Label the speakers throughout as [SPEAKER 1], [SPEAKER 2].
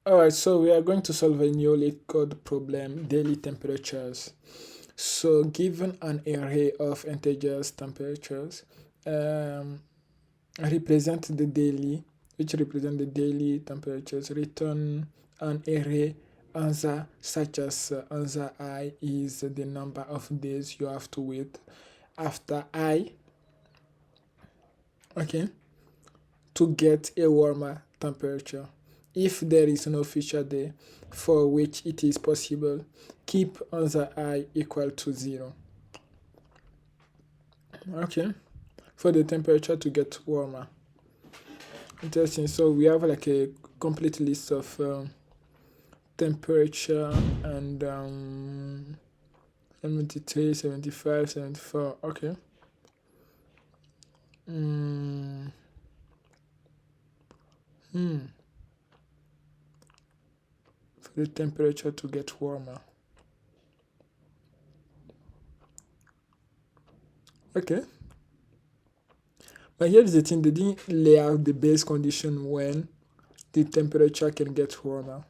[SPEAKER 1] Alright, so we are going to solve a new Leetcode problem, daily temperatures. So given an array of integers temperatures, represent the daily, which represent the daily temperatures, return an array answer such as answer I is the number of days you have to wait after I, okay, to get a warmer temperature. If there is no future day for which it is possible, keep answer I equal to 0. Okay, for the temperature to get warmer. Interesting. So we have like a complete list of temperature and 73, 75, 74. Okay. For the temperature to get warmer. Okay. But here's the thing, they didn't lay out the base condition when the temperature can get warmer.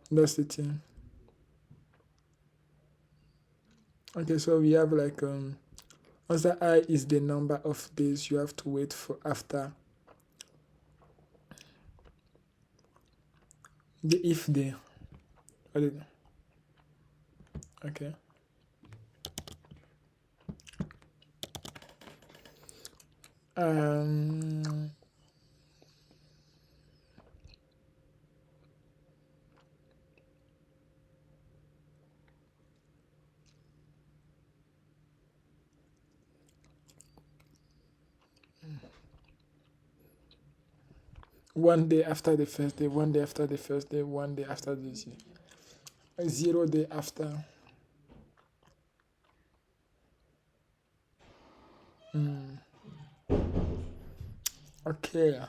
[SPEAKER 1] That's the thing. Okay, so we have like answer I is the number of days you have to wait for after the if day. Okay. Um, one day after the first day, one day after the first day, one day after the 0 day after. Okay.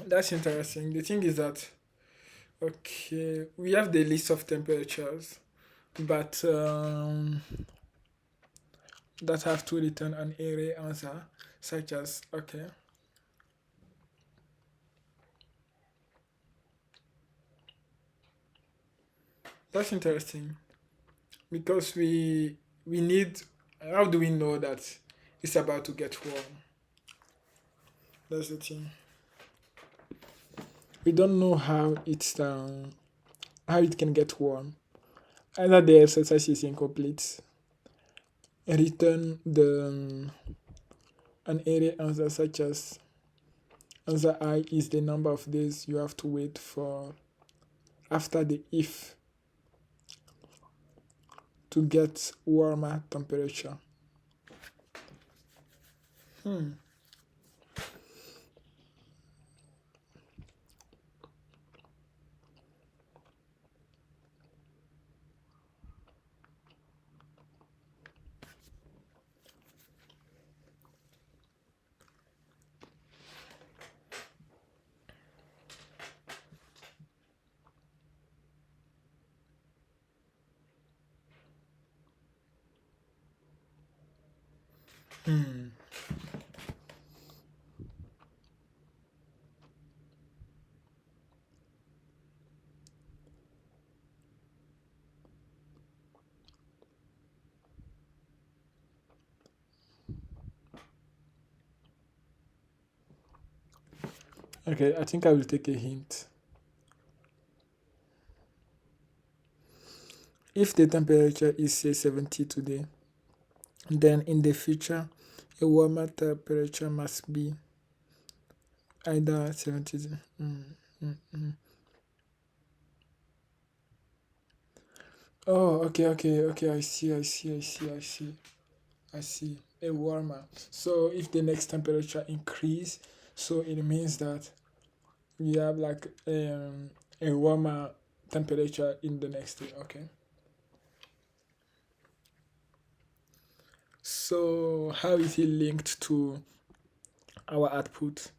[SPEAKER 1] That's interesting. The thing is that, okay, we have the list of temperatures, but that have to return an array answer, such as, okay, that's interesting because we need, how do we know that it's about to get warm? That's the thing. We don't know how it can get warm. Either the exercise is incomplete. Return an array answer such as answer I is the number of days you have to wait for after the if to get warmer temperature. Okay, I think I will take a hint. If the temperature is say 70 today, then in the future a warmer temperature must be either 70. Oh, okay. I see. A warmer. So if the next temperature increase, so it means that we have like a warmer temperature in the next day. Okay. So how is it linked to our output?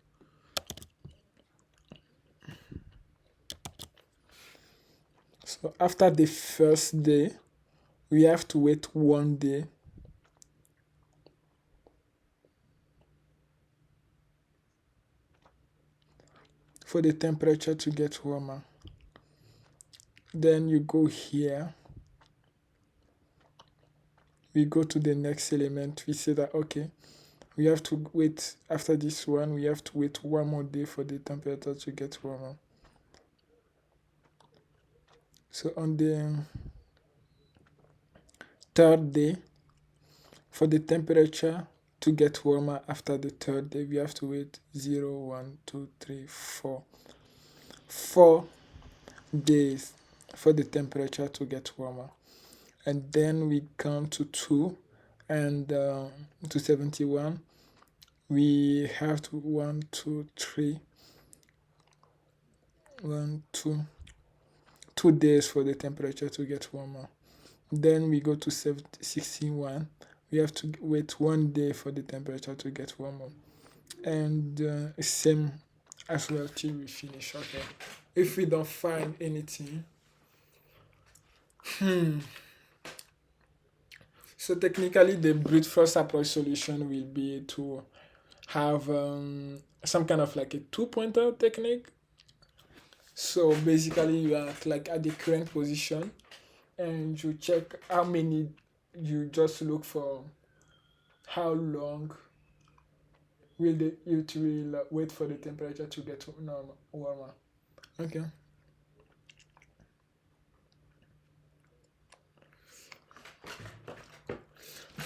[SPEAKER 1] So after the first day, we have to wait one day for the temperature to get warmer. Then you go here, we go to the next element. We say that okay, we have to wait after this one, we have to wait one more day for the temperature to get warmer. So on the third day, for the temperature to get warmer after the third day, we have to wait 0, 1, 2, 3, 4. 4 days for the temperature to get warmer. And then we come to 2 and to 71. We have to 1, 2, 3, 1, 2, 2 days for the temperature to get warmer. Then we go to 61. We have to wait 1 day for the temperature to get warmer. And same as well till we finish. Okay. If we don't find anything, so technically the brute force approach solution will be to have some kind of like a two-pointer technique. So basically you are like at the current position and you check how many, you just look for how long it will wait for the temperature to get warmer. Okay.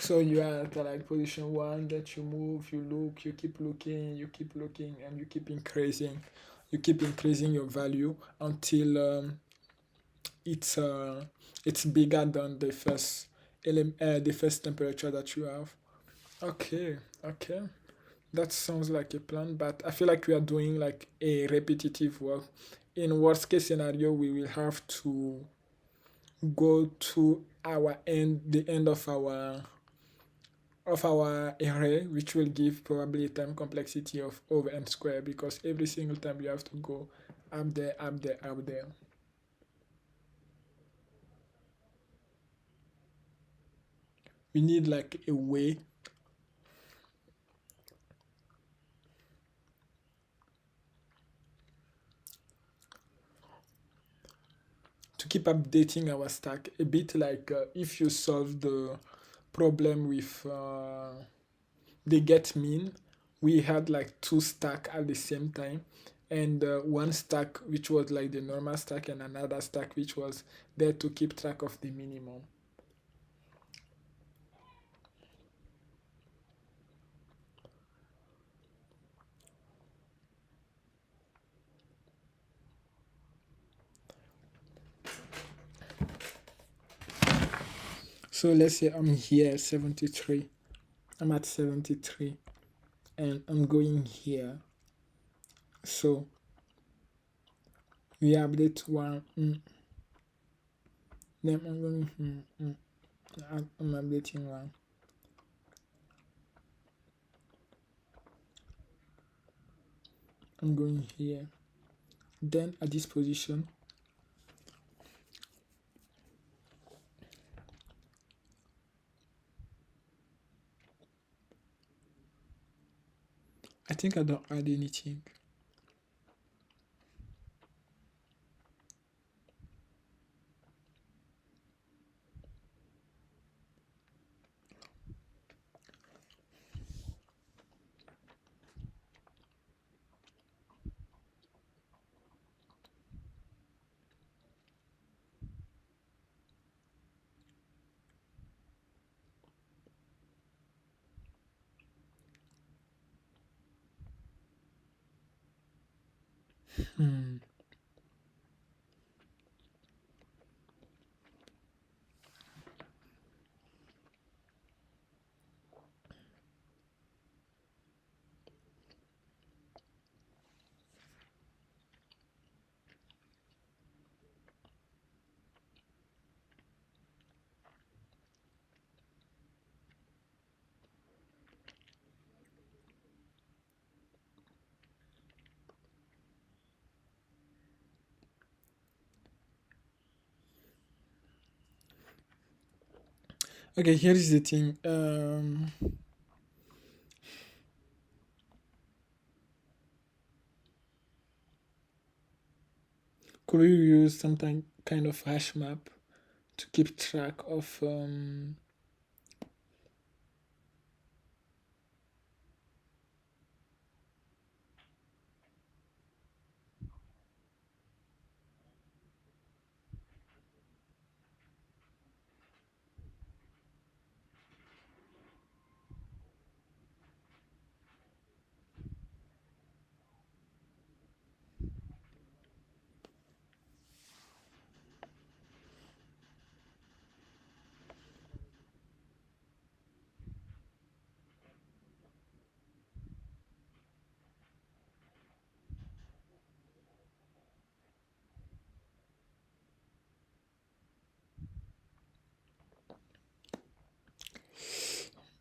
[SPEAKER 1] So you are at like position 1, that you move, you look, you keep looking, and you keep increasing. You keep increasing your value until it's bigger than the first temperature that you have. Okay, okay. That sounds like a plan, but I feel like we are doing like a repetitive work. In worst case scenario, we will have to go to the end of our array, which will give probably a time complexity of over n squared, because every single time you have to go up there, up there, up there. We need like a way to keep updating our stack, a bit like if you solve the problem with the get min, we had like 2 stack at the same time, and one stack which was like the normal stack, and another stack which was there to keep track of the minimum. So let's say I'm here 73. I'm at 73 and I'm going here. So we update one. Then I'm going. I'm updating one. I'm going here. Then at this position, I think I don't add anything. Okay, here is the thing. Could you use some kind of hash map to keep track of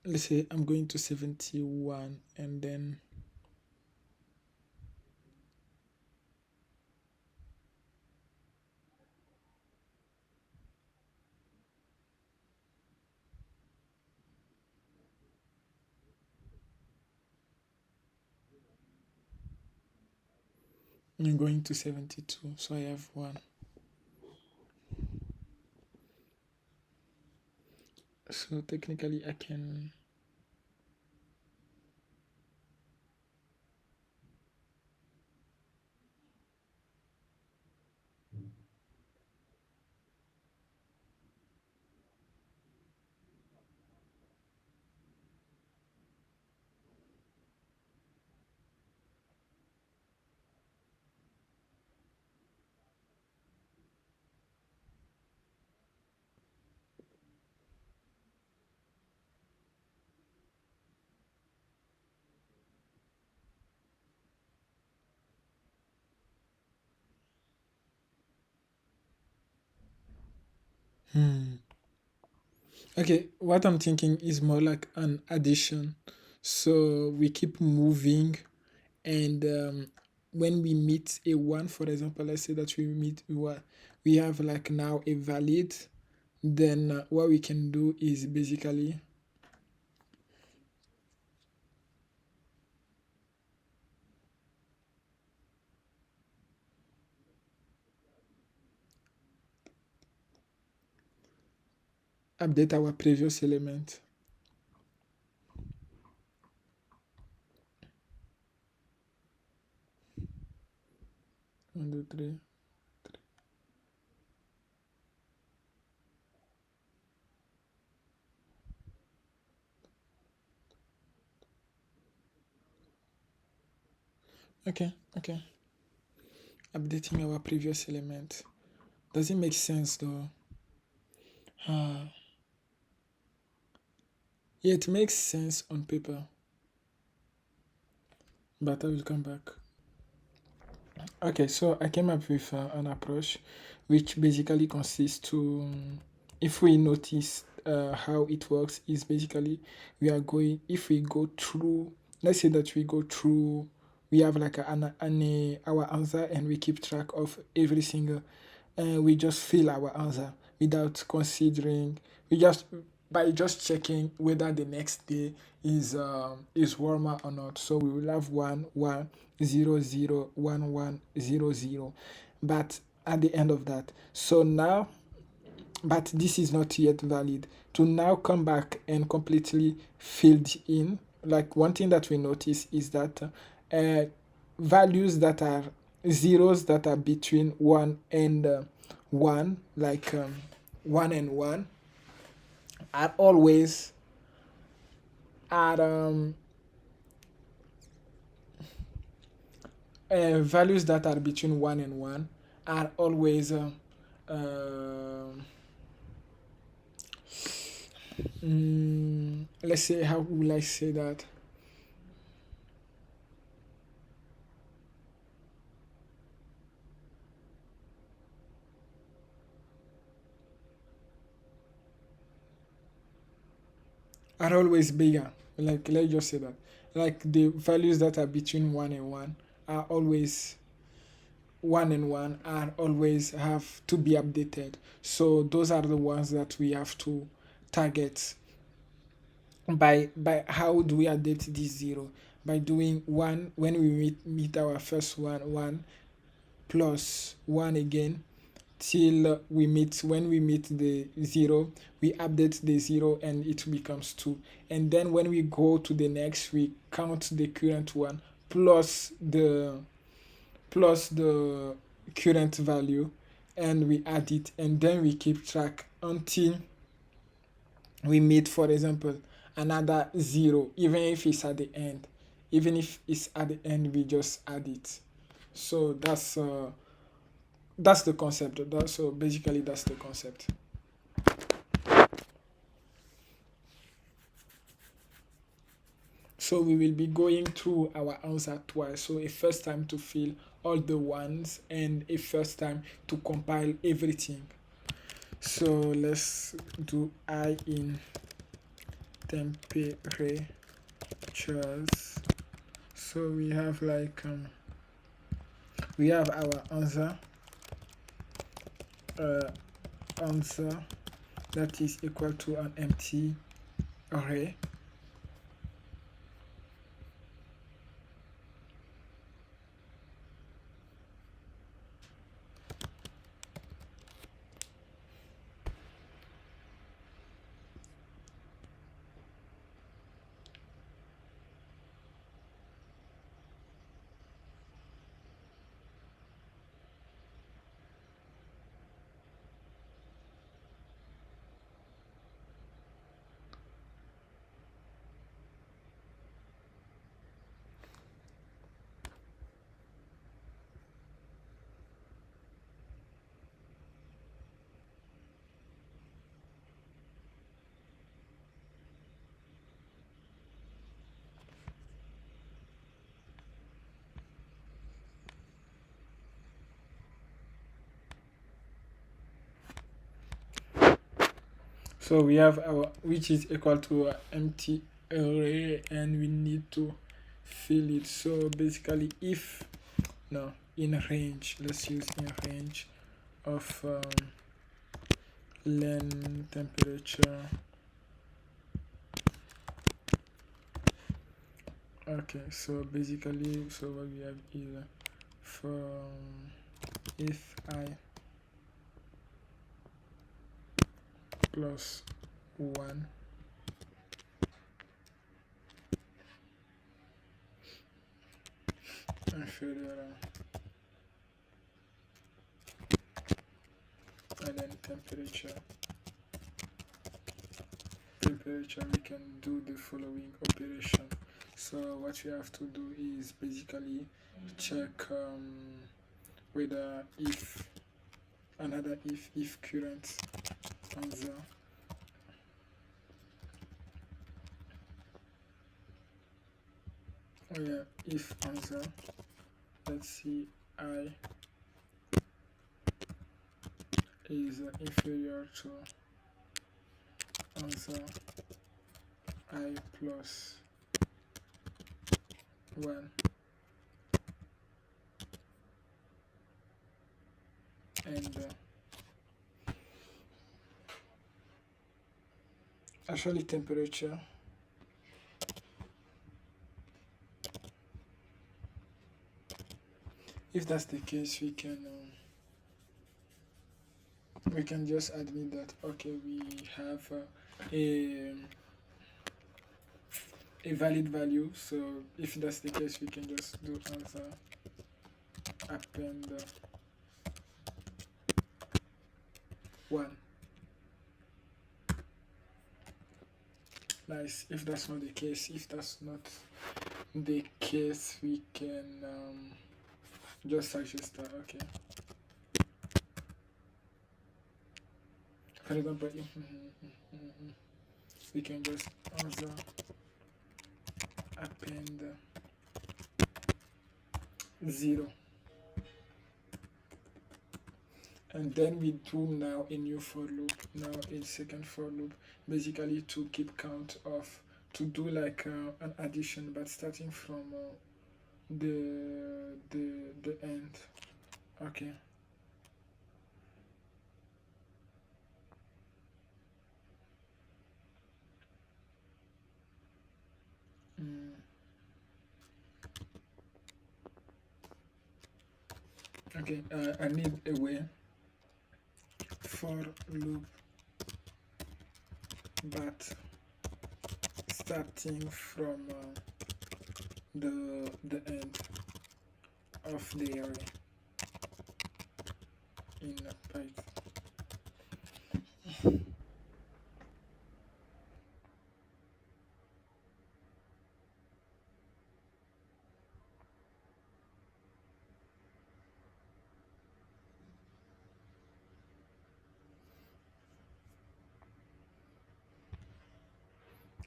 [SPEAKER 1] let's say I'm going to 71 and then I'm going to 72, so I have one. So technically I can Okay, what I'm thinking is more like an addition. So we keep moving, and when we meet a one, for example, let's say that we meet what we have like now a valid, then what we can do is basically update our previous element. 1, 2, 3. Okay, okay. Updating our previous element. Does it make sense though? Yeah, it makes sense on paper, but I will come back. Okay, so I came up with an approach which basically consists to, if we notice how it works, is basically we are going, if we go through, let's say that we go through, we have like our answer and we keep track of every single, we just fill our answer without considering, we just, by just checking whether the next day is warmer or not. So we will have 1, 1, 0, 0, 1, 1, 0, 0. But at the end of that, so now, but this is not yet valid. To now come back and completely filled in, like one thing that we notice is that values that are zeros that are between 1 and 1, like 1 and 1, are always are values that are between 1 and 1 are always let's say, how will I say that? Are always bigger. Like, let's just say that. Like the values that are between 1 and 1 are always 1 and 1 are always have to be updated. So those are the ones that we have to target. By how do we update this zero? By doing one when we meet our first one, plus 1 again till when we meet the 0, we update the 0 and it becomes 2. And then when we go to the next, we count the current one plus the current value, and we add it, and then we keep track until we meet, for example, another 0. Even if it's at the end, we just add it. So that's the concept. So basically that's the concept. So we will be going through our answer twice. So a first time to fill all the ones, and a first time to compile everything. So let's do I in temperatures. So we have like we have our answer that is equal to an empty array. So we have our, which is equal to empty array, and we need to fill it. So basically if no in range, let's use in range of len temperature. Okay, so basically, so what we have is from if I plus 1 inferior, and then temperature, we can do the following operation. So what we have to do is basically check whether if another if current answer if answer, let's see, I is inferior to answer I plus 1, and actually temperature, if that's the case, we can just admit that okay, we have a valid value. So if that's the case, we can just do answer append 1. Nice. If that's not the case, we can just suggest that okay, for example, we can just answer append 0, and then we do now a new for loop, now a second for loop, basically to keep count of, to do like an addition, but starting from the end. Okay. Okay, I need a way for loop, but starting from the end of the array in Python.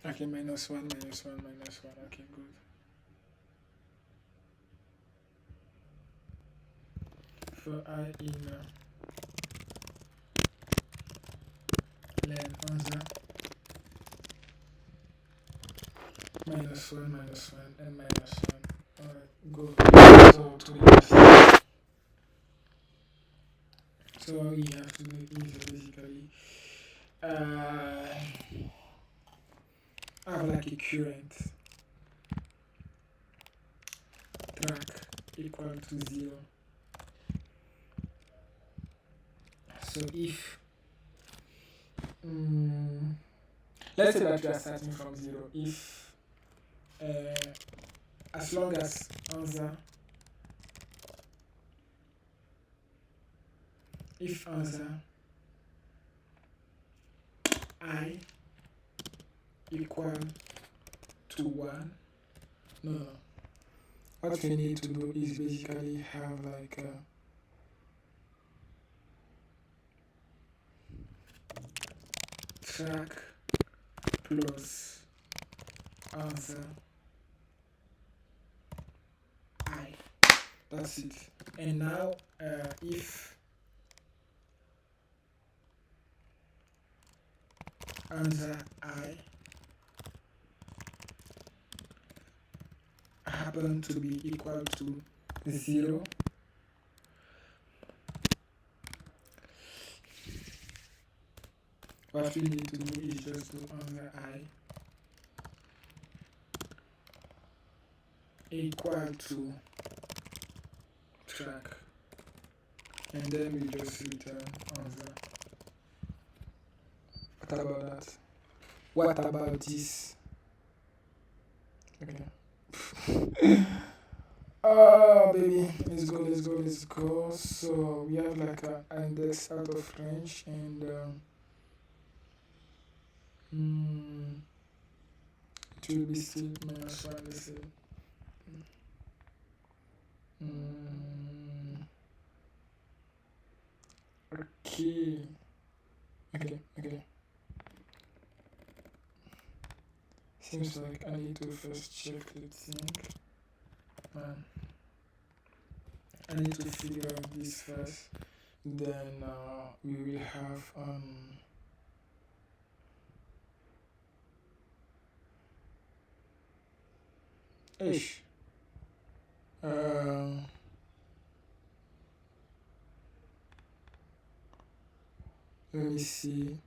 [SPEAKER 1] Okay, -1, -1, -1. Okay, good. For I in len answer -1, -1, and -1. Alright, good. So to be honest, so what we have to do is basically have like a current track equal to 0. So if let's say that we are starting from 0, if as long as answer I equal to 1, no. What we need to do is basically have like a track plus answer I. That's it. And now if answer I happen to be equal to 0, what we need to do is just do answer I equal to track, and then we just return answer. What about that? What about this? Okay. Oh baby, let's go. So we have like an index out of range, and it will be still -1, let's say. Okay. Seems like I need to first check the thing. I need to figure out this first. Then we will have ish. Let me see.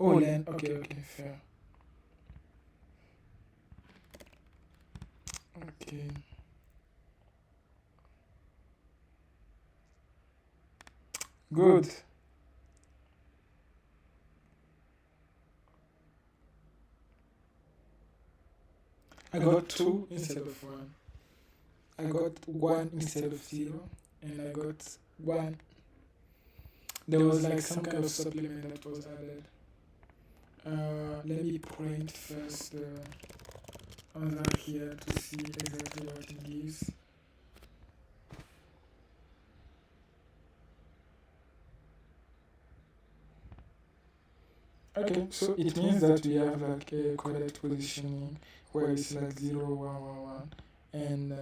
[SPEAKER 1] Oh, len. Okay, fair. Okay. Good. I got 2 instead of 1. I got 1 instead of 0, and I got 1. There was like some kind of supplement that was added. Let me print first the answer here to see exactly what it gives. Okay, so it means that we have like a correct positioning where it's like 0, 1, 1, 1, and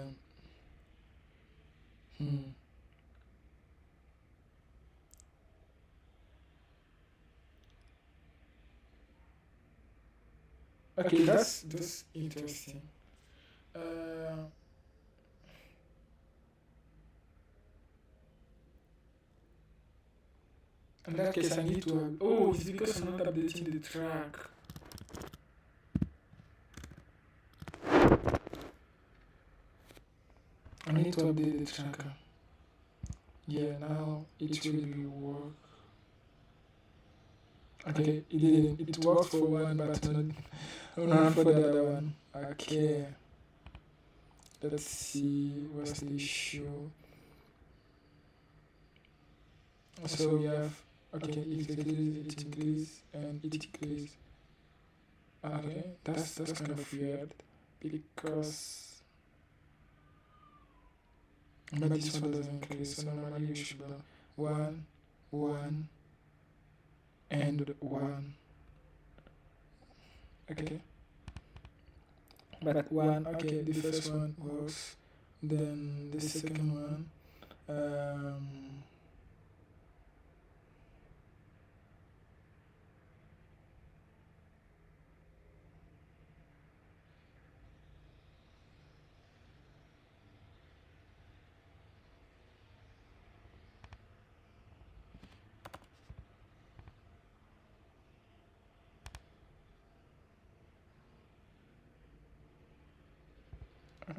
[SPEAKER 1] okay, that's just interesting. In that case, I need to. Oh, it's because I'm not updating the track. I need to update the tracker. Yeah, now it will work. Okay, it didn't. It worked for one, but not for the other one. Okay. Let's see what's the issue. So we have, okay, it increase, and it decrease. Okay, that's kind of weird because but this one doesn't increase. So normally you should have 1, 1, and 1. Okay. But 1, okay, the first one works. Then the second one,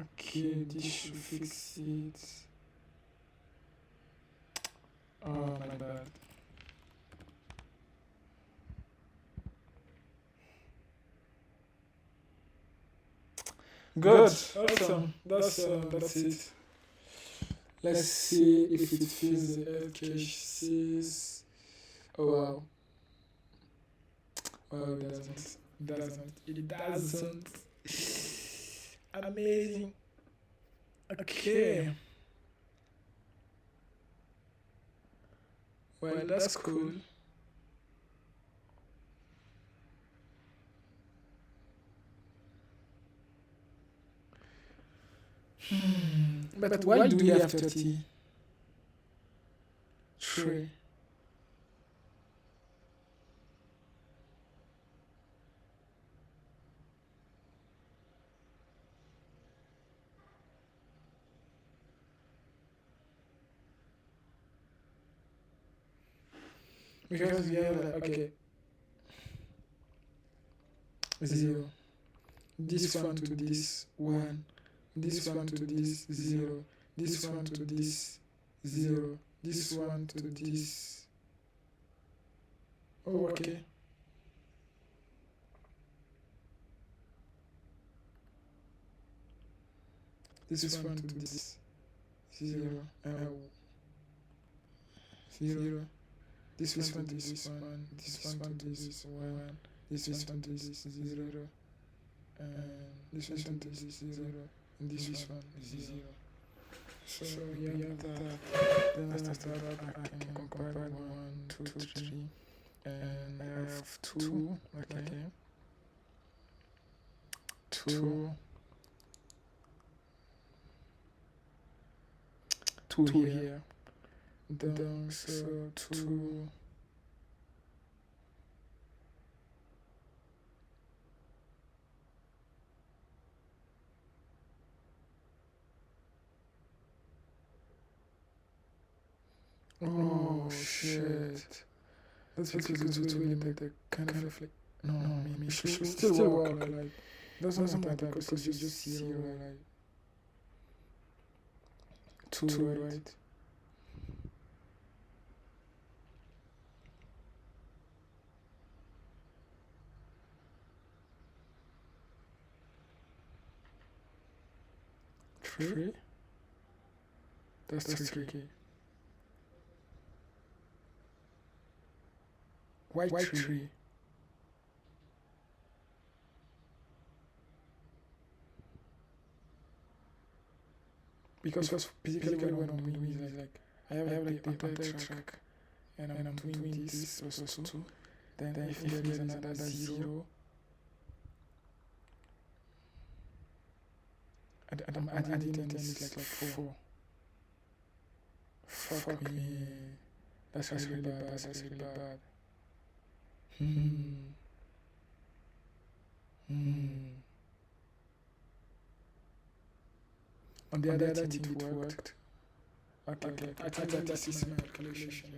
[SPEAKER 1] okay, this should fix it. Oh my bad. Good. Awesome. That's it. Let's see if it fills the L caches. Oh wow. Wow, it doesn't. It doesn't. Amazing. Okay. Well, that's cool. But why do we have 33? Because we have okay, 0. This one to this 1. This one to this 0. This one to this 0. This one to this. Oh, okay. This one to this 0. 0. This one to this 1. This one to this 1. This one to this 0. And this one to this 0. And this one 0. So we have that. Then after that I can compare 1, 2, 3. And I have 2. Okay. 2. 2 here. Then so 2. Oh shit. That's because it will make the kind of like no, maybe it should still work like doesn't matter because you just 0 like 2 right? Three? That's tricky. Why 3? Because basically what I'm doing is like I have like the entire track and I'm doing this plus 2. Then if there is another 0, and I'm adding them is like 4. Fuck me. That's really bad. That's really bad. On the other thing it worked. Okay. I think that is my calculation.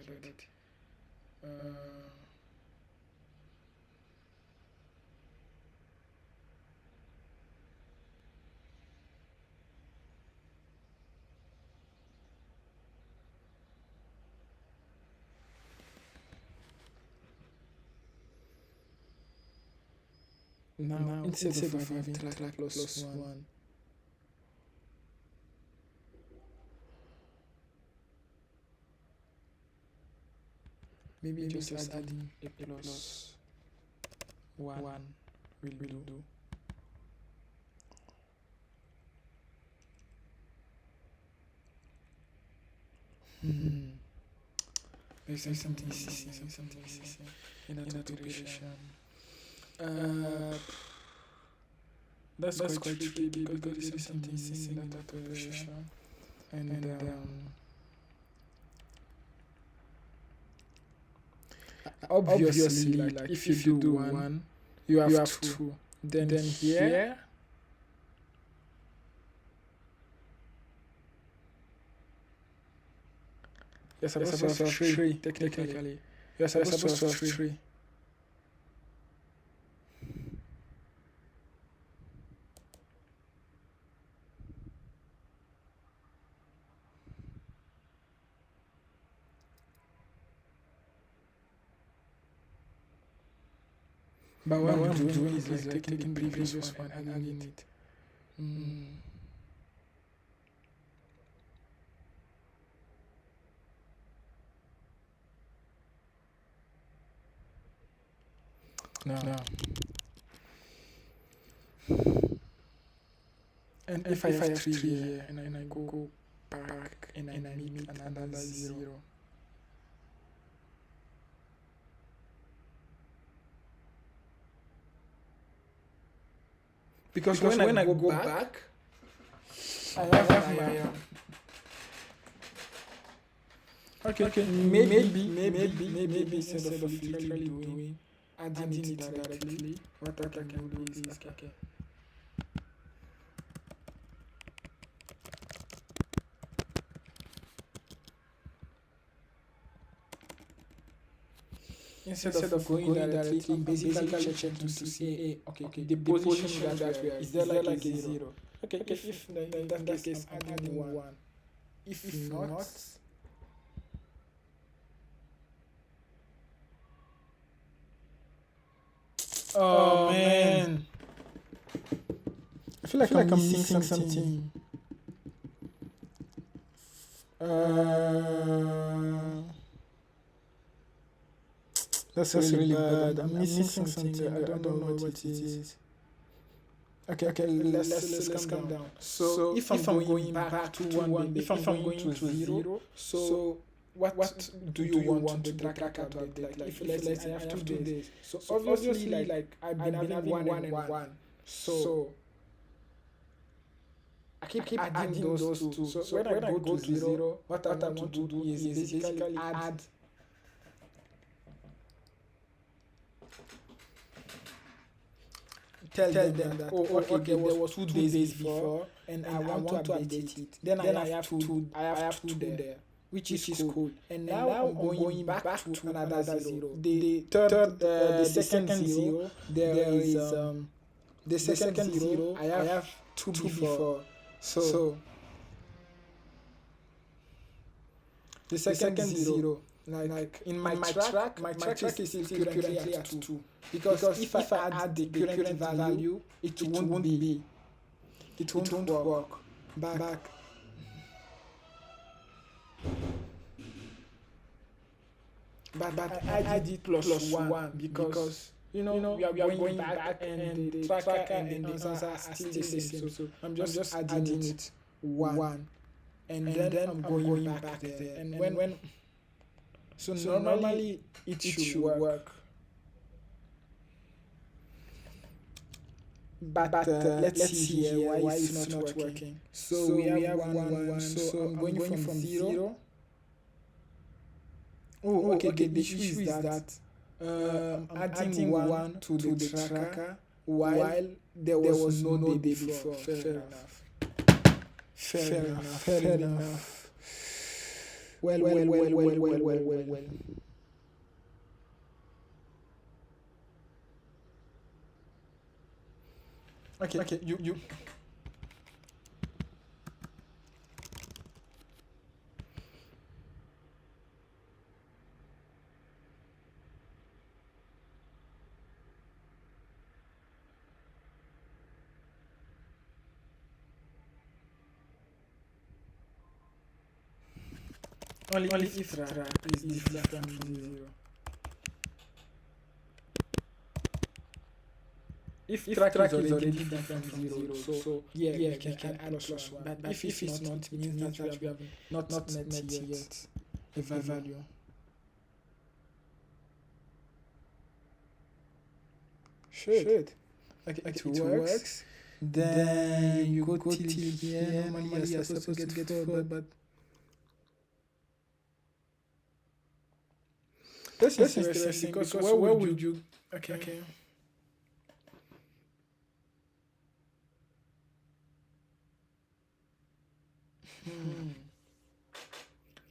[SPEAKER 1] Now instead of having track plus 1, maybe just adding a plus 1 will do. There's something missing in that operation. That's quite tricky because there is something missing in that operation. And obviously, like if you do 1, you have 2. Then here, you're supposed to have 3, technically. You're supposed to have 3. But what I'm doing is like taking the previous one and adding it. No. And if I have 3 here and I go back and I meet another 0. Because when I go back, I have my okay. Maybe instead of literally doing adding it directly, what I can do is okay. Instead of going directly, I'm basically checking to see, okay, the position that we are, is there like a 0? Okay, if in that case, adding 1. If not, oh man, I feel like I'm missing something. That's really bad. I'm missing something. I don't know what it is. Okay, let's calm down. So if I'm going back to 1, if I'm going to 0, so what do you want the tracker to update? Like if let's say I have 2 days. So obviously like I've been having 1 and 1. So I keep adding those two. So when I go to 0, what I want to do is basically add tell them that, okay, there was 2 days before, and I want to update it. Then I have two there, which is cool. And now I'm going back to another 0. The second 0, there is the second 0. I have 2 before. So the second 0. Like in my track is still currently at 2. Because if I add the current value, it won't work. Back. But I add it plus 1 because we are going back and the tracker and the answer are still the same. So I'm just adding it 1, and then I'm going back there. And when so normally it should work. But let's see here why it's not working. So we have 1. So I'm going from 0. Oh, okay. The issue is that I'm adding 1 to the tracker while there was no day before. Fair enough. Well. Okay, you only if track is different from 0. If track is already different from 0, so yeah, we can add +1. But if it's not, it means that we have not met yet a value. Should. Okay, it works. Then you go till here. Normally you're supposed to get 4, but this is interesting because where would you? Okay.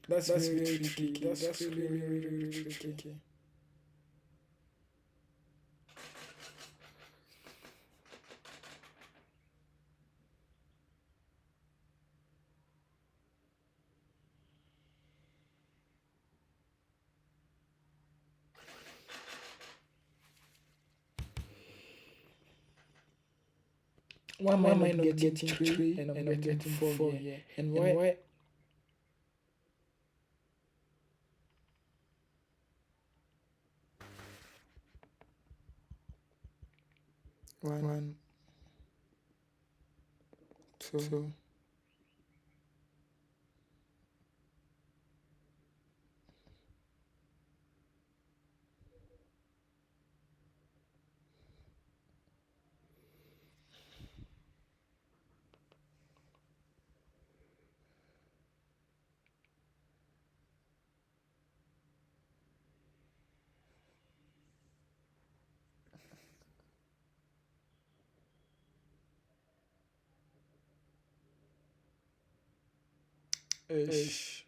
[SPEAKER 1] That's very tricky. That's really tricky. Why am I not getting 3 and I'm getting 4 here? And why? One, two.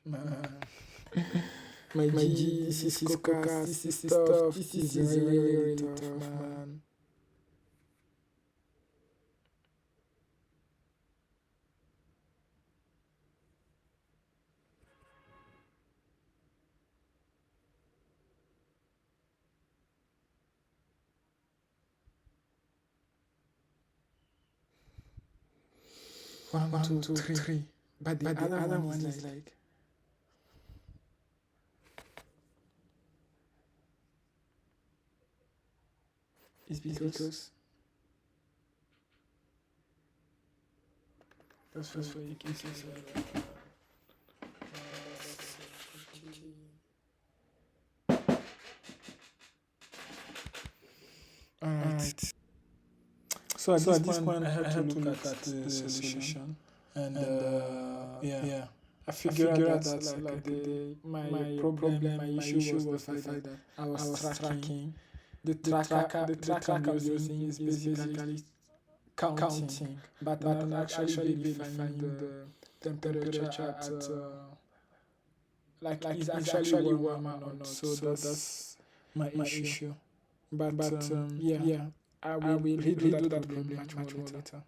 [SPEAKER 1] Man. My G, this is Cocas, this is tough, this is really tough, man. One, two, three. But the other one is like it's because that's why you can see Alright. So at this point I had to look at the solution and yeah. I figured out that my problem, my issue was the fact that I was tracking. The track I was using is basically counting, but not actually verifying the temperature at like is actually warm or not. So that's my issue. But yeah, I will redo that problem much more later.